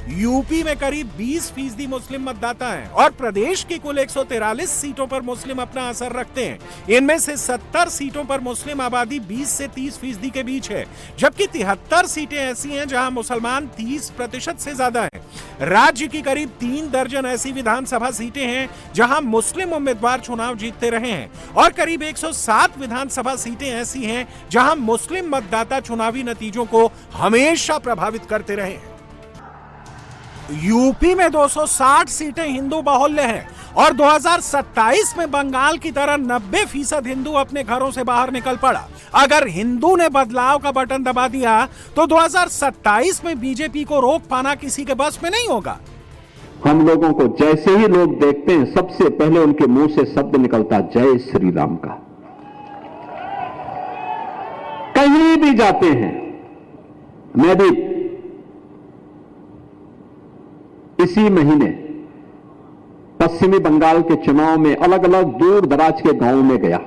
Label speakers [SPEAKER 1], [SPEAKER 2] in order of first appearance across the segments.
[SPEAKER 1] UP में करीब 20% मुस्लिम मतदाता हैं और प्रदेश की कुल 143 सीटों पर मुस्लिम अपना असर रखते हैं। इनमें से 70 सीटों पर मुस्लिम आबादी 20 से 30% के बीच है, जबकि 73 सीटें ऐसी हैं जहां मुसलमान 30% से ज्यादा हैं। राज्य की करीब 3 दर्जन ऐसी विधानसभा सीटें हैं जहां मुस्लिम उम्मीदवार चुनाव जीतते रहे हैं और करीब 107 विधानसभा सीटें ऐसी हैं जहां मुस्लिम मतदाता चुनावी नतीजों को हमेशा प्रभावित करते रहे हैं। यूपी में 260 सीटें हिंदू बाहुल्य हैं और 2027 में बंगाल की तरह 90% हिंदू अपने घरों से बाहर निकल पड़ा। अगर हिंदू ने बदलाव का बटन दबा दिया तो 2027 में बीजेपी को रोक पाना किसी के बस में नहीं होगा।
[SPEAKER 2] हम लोगों को जैसे ही लोग देखते हैं, सबसे पहले उनके मुंह से शब्द निकलता जय श्री राम का। कहीं भी जाते हैं, मैं भी इसी महीने पश्चिमी बंगाल के चुनाव में अलग अलग दूर दराज के गांवों में गया।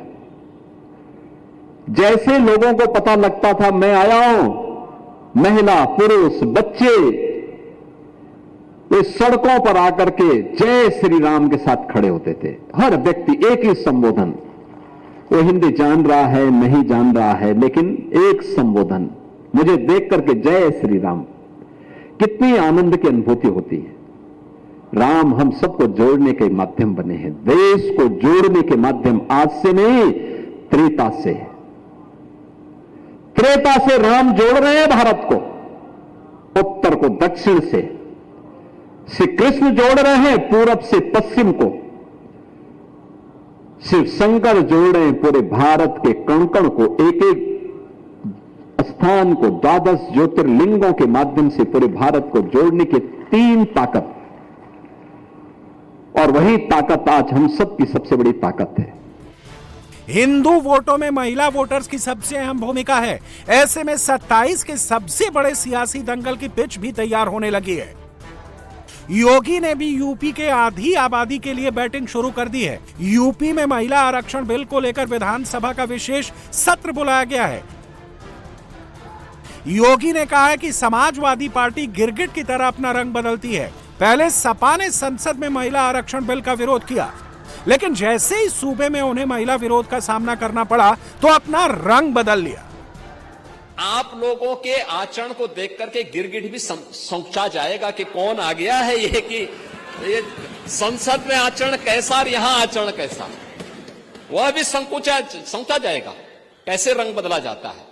[SPEAKER 2] जैसे लोगों को पता लगता था मैं आया हूं, महिला पुरुष बच्चे वे सड़कों पर आकर के जय श्री राम के साथ खड़े होते थे। हर व्यक्ति एक ही संबोधन, वो हिंदी जान रहा है नहीं जान रहा है, लेकिन एक संबोधन मुझे देख करके जय श्री राम। कितनी आनंद की अनुभूति होती है। राम हम सबको जोड़ने के माध्यम बने हैं, देश को जोड़ने के माध्यम आज से नहीं त्रेता से। त्रेता से राम जोड़ रहे हैं भारत को, उत्तर को दक्षिण से। श्री कृष्ण जोड़ रहे हैं पूरब से पश्चिम को। शिव शंकर जोड़ रहे हैं पूरे भारत के कण कण को, एक एक स्थान को 12 ज्योतिर्लिंगों के माध्यम से पूरे भारत को जोड़ने की 3 ताकत। और वही ताकत आज हम सब की सबसे बड़ी ताकत है।
[SPEAKER 1] हिंदू वोटों में महिला वोटर्स की सबसे अहम भूमिका है। ऐसे में 27 के सबसे बड़े सियासी दंगल की पिच भी तैयार होने लगी है। योगी ने भी यूपी के आधी आबादी के लिए बैटिंग शुरू कर दी है। यूपी में महिला आरक्षण बिल को लेकर विधानसभा का विशेष सत्र बुलाया गया है। योगी ने कहा है कि समाजवादी पार्टी गिरगिट की तरह अपना रंग बदलती है। पहले सपा ने संसद में महिला आरक्षण बिल का विरोध किया, लेकिन जैसे ही सूबे में उन्हें महिला विरोध का सामना करना पड़ा तो अपना रंग बदल लिया।
[SPEAKER 3] आप लोगों के आचरण को देख करके गिरगिट भी सोचा जाएगा कि कौन आ गया है ये, कि ये संसद में आचरण कैसा और यहां आचरण कैसा, वह भी सोचा जाएगा कैसे रंग बदला जाता है।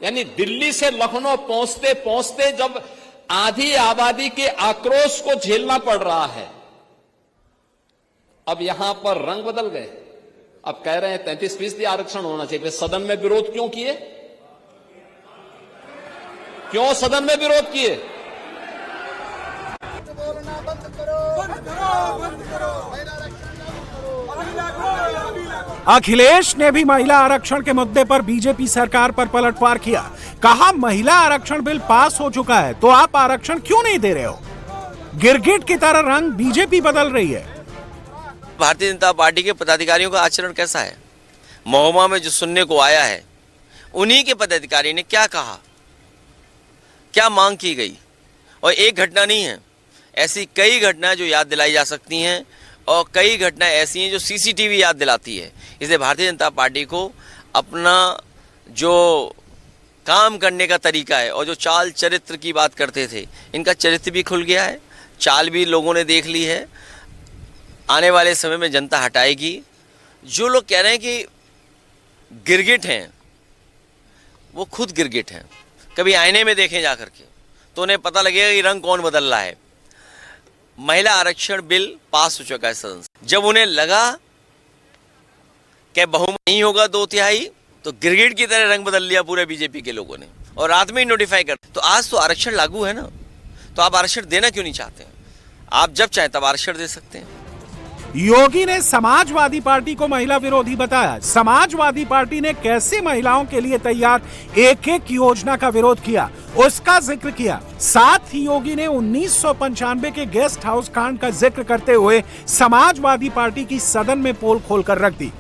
[SPEAKER 3] यानी दिल्ली से लखनऊ पहुंचते पहुंचते जब आधी आबादी के आक्रोश को झेलना पड़ रहा है, अब यहां पर रंग बदल गए। अब कह रहे हैं 33% आरक्षण होना चाहिए। सदन में विरोध क्यों किए? क्यों सदन में विरोध किए?
[SPEAKER 1] अखिलेश ने भी महिला आरक्षण के मुद्दे पर बीजेपी सरकार पर पलटवार किया। कहा महिला आरक्षण बिल पास हो चुका है तो आप आरक्षण क्यों नहीं दे रहे हो? गिरगिट की तरह रंग बीजेपी बदल रही है।
[SPEAKER 4] भारतीय जनता पार्टी के पदाधिकारियों का आचरण कैसा है? महोबा में जो सुनने को आया है, उन्हीं के पदाधिकारी ने क्या कहा, क्या मांग की गई। और एक घटना नहीं है, ऐसी कई घटनाएं जो याद दिलाई जा सकती हैं और कई घटनाएं ऐसी हैं जो सीसीटीवी याद दिलाती है। इसलिए भारतीय जनता पार्टी को अपना जो काम करने का तरीका है और जो चाल चरित्र की बात करते थे, इनका चरित्र भी खुल गया है, चाल भी लोगों ने देख ली है। आने वाले समय में जनता हटाएगी। जो लोग कह रहे हैं कि गिरगिट हैं, वो खुद गिरगिट हैं। कभी आईने में देखें जाकर के तो उन्हें पता लगेगा कि रंग कौन बदल रहा है। महिला आरक्षण बिल पास हो चुका है सदन से। जब उन्हें लगा कि बहुमत नहीं होगा 2/3, तो गिरगिट की तरह रंग बदल लिया पूरे बीजेपी के लोगों ने और रात में ही नोटिफाई कर। तो आज तो आरक्षण लागू है ना, तो आप आरक्षण देना क्यों नहीं चाहते हैं? आप जब चाहें तब आरक्षण दे सकते हैं।
[SPEAKER 1] योगी ने समाजवादी पार्टी को महिला विरोधी बताया। समाजवादी पार्टी ने कैसे महिलाओं के लिए तैयार एक एक योजना का विरोध किया, उसका जिक्र किया। साथ ही योगी ने 1995 के गेस्ट हाउस कांड का जिक्र करते हुए समाजवादी पार्टी की सदन में पोल खोलकर रख दी।